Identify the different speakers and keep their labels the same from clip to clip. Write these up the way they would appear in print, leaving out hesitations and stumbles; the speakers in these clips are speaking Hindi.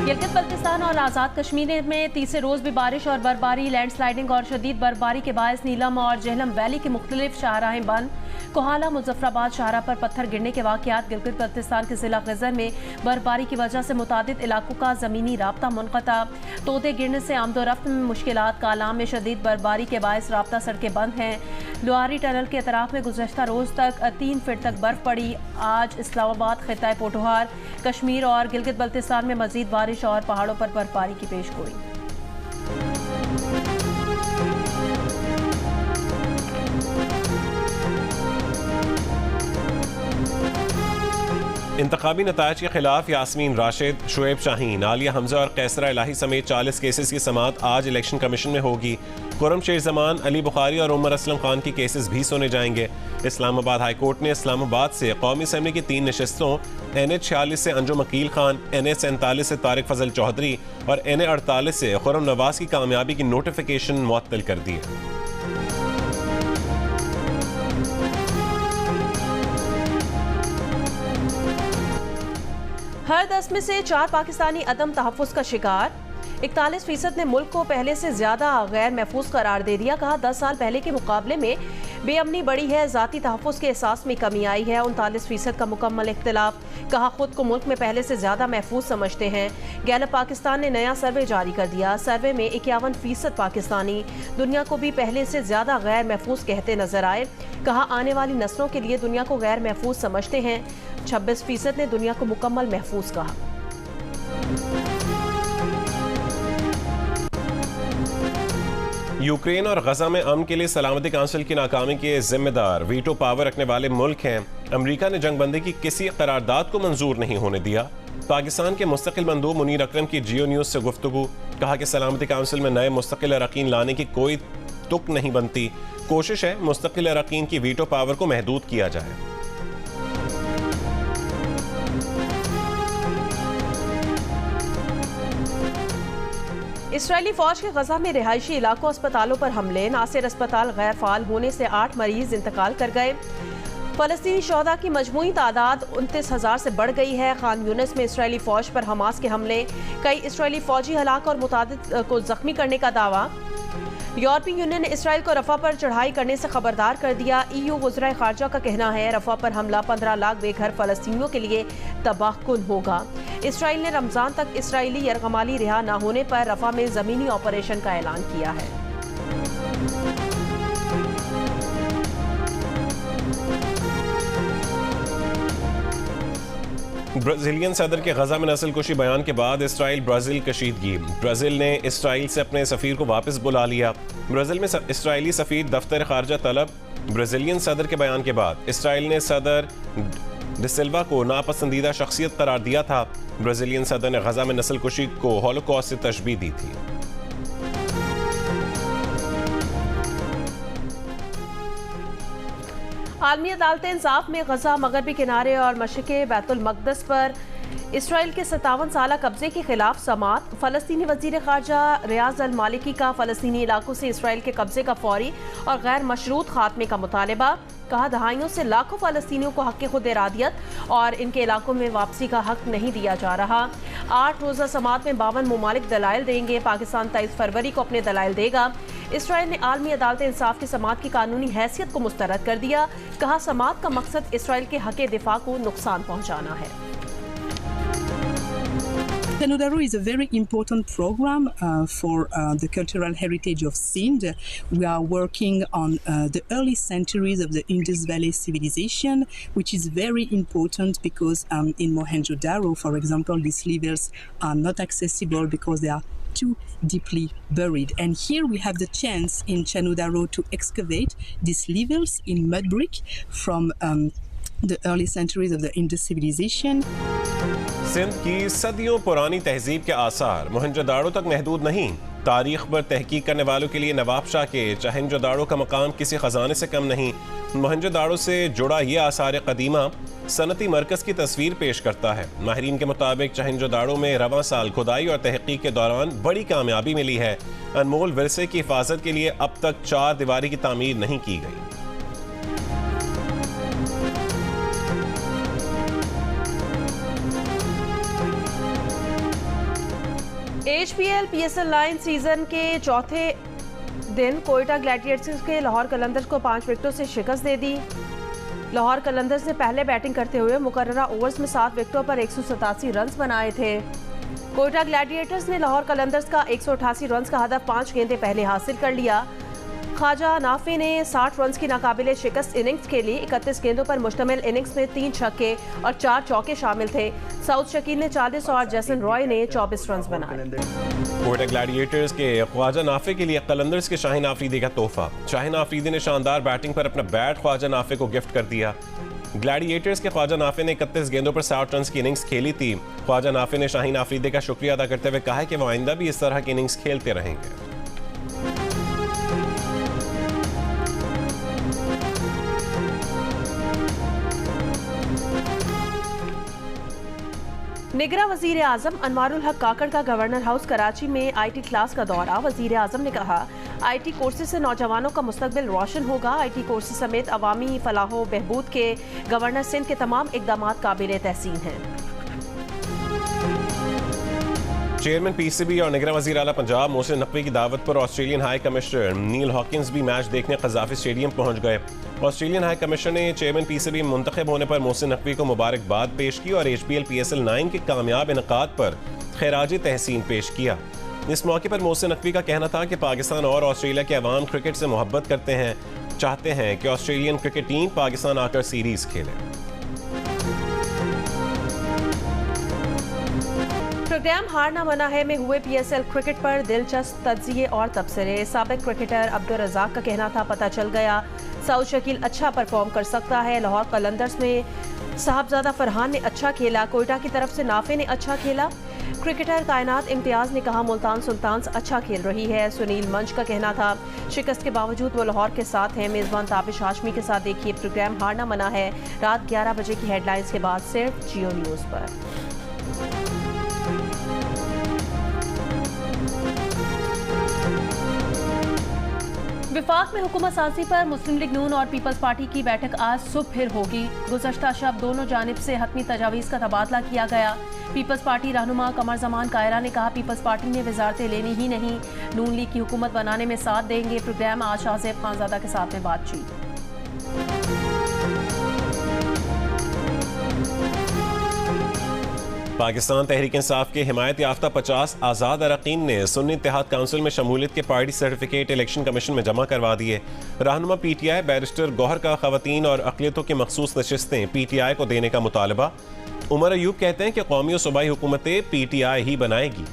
Speaker 1: गिलगित बल्तिस्तान और आज़ाद कश्मीर में तीसरे रोज़ भी बारिश और बर्फबारी, लैंडस्लाइडिंग और शदीद बर्फबारी के बायस नीलम और जेहलम वैली की मुख्तलिफ शाहराहें बंद। कोहाला मुजफ्फराबाद शाहरा पर पत्थर गिरने के वाक़यात। गिलगित बल्तिस्तान के जिला ग़िज़र में बर्फबारी की वजह से मुतादिद इलाकों का ज़मीनी राब्ता मुनक़ता। तोदे गिरने से आमदोरफ्त में मुश्किलात। कालाम में शदीद बर्फबारी के बायस राब्ता सड़कें बंद हैं। लुआरी टनल के अतराफ में गुज़श्ता रोज़ तक 3 फीट तक बर्फ पड़ी। आज इस्लामाबाद, खित्ता पोठोहार, कश्मीर और गिलगित बल्तिस्तान में मज़ीद बारिश और पहाड़ों पर बर्फबारी की पेशगोई।
Speaker 2: इंतखाबी नतायज के खिलाफ यास्मीन राशिद, शुएब शाहीन, आलिया हमजा और कैसरा इलाही समेत 40 केसेस की समाअत आज इलेक्शन कमीशन में होगी। खुर्रम शेर जमान, अली बुखारी और उमर असलम खान की केसेस भी सुने जाएंगे। इस्लामाबाद हाई कोर्ट ने इस्लामाबाद से कौमी असम्बली की 3 नशस्तों NH 46 से अंजुम अकील खान, NH 47 से तारिक फजल चौधरी और NH 48 से खुर्रम नवाज की कामयाबी की नोटिफिकेशन मुअत्तल कर दी है।
Speaker 1: हर 10 में से 4 पाकिस्तानी अदम तहफ़्फ़ुज़ का शिकार। 41% ने मुल्क को पहले से ज्यादा गैर महफूज करार दे दिया। कहा 10 साल पहले के मुकाबले में बेअमनी बढ़ी है, ज़ाती तहफ़्फ़ुज़ के एहसास में कमी आई है। 39% का मुकम्मल इख्तिलाफ। कहा खुद को मुल्क में पहले से ज्यादा महफूज समझते हैं। गैलप पाकिस्तान ने नया सर्वे जारी कर दिया। सर्वे में 51% पाकिस्तानी दुनिया को भी पहले से ज्यादा गैर महफूज कहते नजर आए। कहा आने वाली नस्लों के लिए दुनिया को गैर महफूज समझते हैं। 26% ने दुनिया को मुकम्मल महफूज कहा।
Speaker 2: यूक्रेन और गजा में अमन के लिए सलामती काउंसिल की नाकामी के जिम्मेदार वीटो पावर रखने वाले मुल्क हैं। अमेरिका ने जंगबंदी की किसी करारदाद को मंजूर नहीं होने दिया। पाकिस्तान के मुस्तकिल मंदूब मुनीर अकरम की जियो न्यूज से गुफ्तगू। कहा कि सलामती काउंसिल में नए मुस्तकिल अरकान लाने की कोई तुक नहीं बनती। कोशिश है मुस्तकिल अरकान की वीटो पावर को महदूद किया जाए।
Speaker 1: इसराइली फौज के गजा में रिहायशी इलाकों अस्पतालों पर हमले। नासिर अस्पताल गैर फाल होने से 8 मरीज इंतकाल कर गए। फलस्तीनी शोहदा की मजमूई तादाद 29,000 से बढ़ गई है। खान यूनिस में इसराइली फौज पर हमास के हमले। कई इसराइली फौजी हलाक और मुतादिद को जख्मी करने का दावा। यूरोपीय यूनियन ने इसराइल को रफा पर चढ़ाई करने से खबरदार कर दिया। EU वज़राए खारजा का कहना है रफा पर हमला 15 लाख बेघर फलस्तीनियों के लिए तबाहकुन होगा। इसराइल ने रमजान तक इसराइली यरगमाली रिहा न होने पर रफा में जमीनी ऑपरेशन का ऐलान किया है।
Speaker 2: ब्राजीलियन सदर के गजा में नस्ल कुशी बयान के बाद इसराइल ब्राजील कशीदगी। ब्राजील ने इसराइल से अपने सफीर को वापस बुला लिया। ब्राजील में इसराइली सफीर दफ्तर खारजा तलब। ब्राजीलियन सदर के बयान के बाद इसराइल ने सदर डिसिल्वा को नापसंदीदा शख्सियत करार दिया था। ब्राजीलियन सदर ने गजा में नस्ल कुशी को हॉलोकॉस्ट से तशबीह दी थी।
Speaker 1: आलमी अदालत इंसाफ में गजा, मगरबी किनारे और मशरिक़ बैतुल मक़दस पर इसराइल के 57 साला कब्जे के खिलाफ समाअत। फ़लस्तीनी वज़ीर ख़ारजा रियाज़ अल मालिकी का फ़लस्तीनी इलाकों से इसराइल के कब्जे का फौरी और गैर मशरूत खात्मे का मुतालबा। कहा दहाइयों से लाखों फ़लस्तीनियों को हक़ खुद इरादियत और इनके इलाकों में वापसी का हक़ नहीं दिया जा रहा। 8 रोज़ा समाअत में 52 ममालिक दलाइल देंगे। पाकिस्तान 23 फरवरी को अपने दलाइल देगा। इसराइल ने आलमी अदालत इंसाफ की समाअत की कानूनी हैसियत को मुस्तरद कर दिया। कहा समाअत का मकसद इसराइल के हक़ दिफा को नुकसान पहुँचाना है।
Speaker 3: Chanudaro is a very important program for the cultural heritage of Sindh. We are working on the early centuries of the Indus Valley civilization, which is very important because in Mohenjo-Daro, for example, these levels are not accessible because they are too deeply buried. And here we have the chance in Chanudaro to excavate these levels in mud brick from the early centuries of the Indus civilization.
Speaker 2: Sindh की सदियों पुरानी तहजीब के आसार मोहनजोदाड़ो तक महदूद नहीं। तारीख पर तहकीक करने वालों के लिए नवाब शाह के चहनजोदाड़ो का मकाम किसी खजाने से कम नहीं। मोहनजोदाड़ो से जुड़ा ये आसार कदीमा सनती मरकज़ की तस्वीर पेश करता है। माहिरीन के मुताबिक चहनजोदाड़ो में रवां साल खुदाई और तहकीक के दौरान बड़ी कामयाबी मिली है। अनमोल विरसे की हिफाजत के लिए अब तक 4 दीवारी की तामीर नहीं की गई।
Speaker 1: HPL PSL 9 सीजन के चौथे दिन कोयटा ग्लैडिएटर्स के लाहौर कलंदर्स को 5 विकेटों से शिकस्त दे दी। लाहौर कलंदर्स ने पहले बैटिंग करते हुए मुकर्ररा ओवर्स में 7 विकेटों पर 187 रन बनाए थे। कोयटा ग्लैडिएटर्स ने लाहौर कलंदर्स का 188 रन का हदफ 5 गेंदें पहले हासिल कर लिया। ख्वाजा नाफे ने 60 रन की नाकाबिले शिकस्त इनिंग्स के लिए 31 गेंदों पर मुश्तमिल इनिंग्स में 3 छक्के और 4 चौके शामिल थे। साउथ शकील ने 40 और जैसन रॉय ने 24 रन बनाए।
Speaker 2: कोयटा ग्लैडिएटर्स के ख्वाजा नाफे के लिए कलंदर्स के शाहीन आफरीदी का तोहफा। शाहीन आफरीदी ने शानदार बैटिंग पर अपना बैट ख्वाजा नाफे को गिफ्ट कर दिया। ग्लैडिएटर्स के ख्वाजा नाफे ने 31 गेंदों पर 60 रन की इनिंग्स खेली थी। ख्वाजा नाफे ने शाहीन आफरीदी का शुक्रिया अदा करते हुए कहा कि वो आइंदा भी इस तरह की इनिंग्स खेलते रहेंगे।
Speaker 1: निगरां वजीर आजम अनवारुल हक काकड़ का गवर्नर हाउस कराची में IT क्लास का दौरा। वजीर आजम ने कहा IT कोर्सेज से नौजवानों का मुस्तकबिल रोशन होगा। IT कोर्सेज समेत अवामी फलाहो बहबूद के गवर्नर सिंध के तमाम इकदाम काबिल तहसीन हैं।
Speaker 2: चेयरमैन PCB और निगरां वजीर आला पंजाब मोहसिन नकवी की दावत पर ऑस्ट्रेलियन हाई कमिश्नर नील हॉकिंस भी मैच देखने कज़ाफी स्टेडियम पहुंच गए। ऑस्ट्रेलियन हाई कमिश्नर ने चेयरमैन PCB मुंतखब होने पर मोहसिन नकवी को मुबारकबाद पेश की और HPL PSL 9 के कामयाब इनकाद पर खैराजी तहसीन पेश किया। इस मौके पर मोहसिन नकवी का कहना था कि पाकिस्तान और ऑस्ट्रेलिया के अवाम क्रिकेट से मोहब्बत करते हैं, चाहते हैं कि ऑस्ट्रेलियन क्रिकेट टीम पाकिस्तान आकर सीरीज खेले।
Speaker 1: प्रोग्राम हारना मना है में हुए PSL क्रिकेट पर दिलचस्प तज्जिए और तबसरे। साबिक क्रिकेटर अब्दुल रज़ाक का कहना था पता चल गया साउथ शकील अच्छा परफॉर्म कर सकता है। लाहौर कलंदर्स में साहबजादा फरहान ने अच्छा खेला। कोयटा की तरफ से नाफे ने अच्छा खेला। क्रिकेटर कायनात इम्तियाज ने कहा मुल्तान सुल्तान्स अच्छा खेल रही है। सुनील मंच का कहना था शिकस्त के बावजूद वो लाहौर के साथ है। मेज़बान ताबिश हाशमी के साथ देखिए प्रोग्राम हारना मना है रात 11 बजे की हेडलाइंस के बाद सिर्फ जियो न्यूज़ पर। विफाक में हुकूमत साजी पर मुस्लिम लीग नून और पीपल्स पार्टी की बैठक आज सुबह फिर होगी। गुज़श्ता शब दोनों जानिब से हतमी तजावीज़ का तबादला किया गया। पीपल्स पार्टी रहनुमा कमर जमान कायरा ने कहा पीपल्स पार्टी ने वजारतें लेनी ही नहीं, नून लीग की हुकूमत बनाने में साथ देंगे। प्रोग्राम आज शाहज़ेब खानज़ादा के साथ में बातचीत।
Speaker 2: पाकिस्तान तहरीक इंसाफ के हिमायत याफ्ता 50 आज़ाद अरकान ने सुन्नी इत्तेहाद काउंसिल में शमूलियत के पार्टी सर्टिफिकेट इलेक्शन कमीशन में जमा करवा दिए। रहनुमा PTI बैरिस्टर गौहर का ख़वातीन और अक़लियतों की मखसूस नशिस्तें PTI को देने का मुतालबा। उमर अयूब कहते हैं कि कौमी और सूबाई हुकूमतें PTI ही बनाएगी।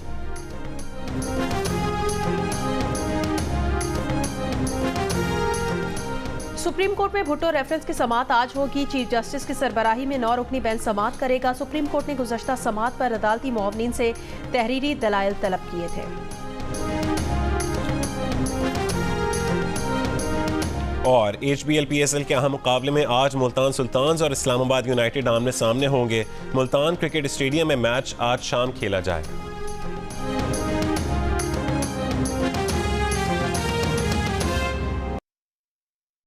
Speaker 1: सुप्रीम कोर्ट में भुट्टो रेफरेंस की समाअत आज होगी। चीफ जस्टिस की सरबराही में 9 रुकनी बेंच समाअत करेगा। सुप्रीम कोर्ट ने गुज़श्ता समाअत पर अदालती मुआवनीन से तहरीरी दलाइल तलब किए थे।
Speaker 2: और HBL PSL के अहम मुकाबले में आज मुल्तान सुल्तान्स और इस्लामाबाद यूनाइटेड आमने सामने होंगे। मुल्तान क्रिकेट स्टेडियम में मैच आज शाम खेला जाएगा।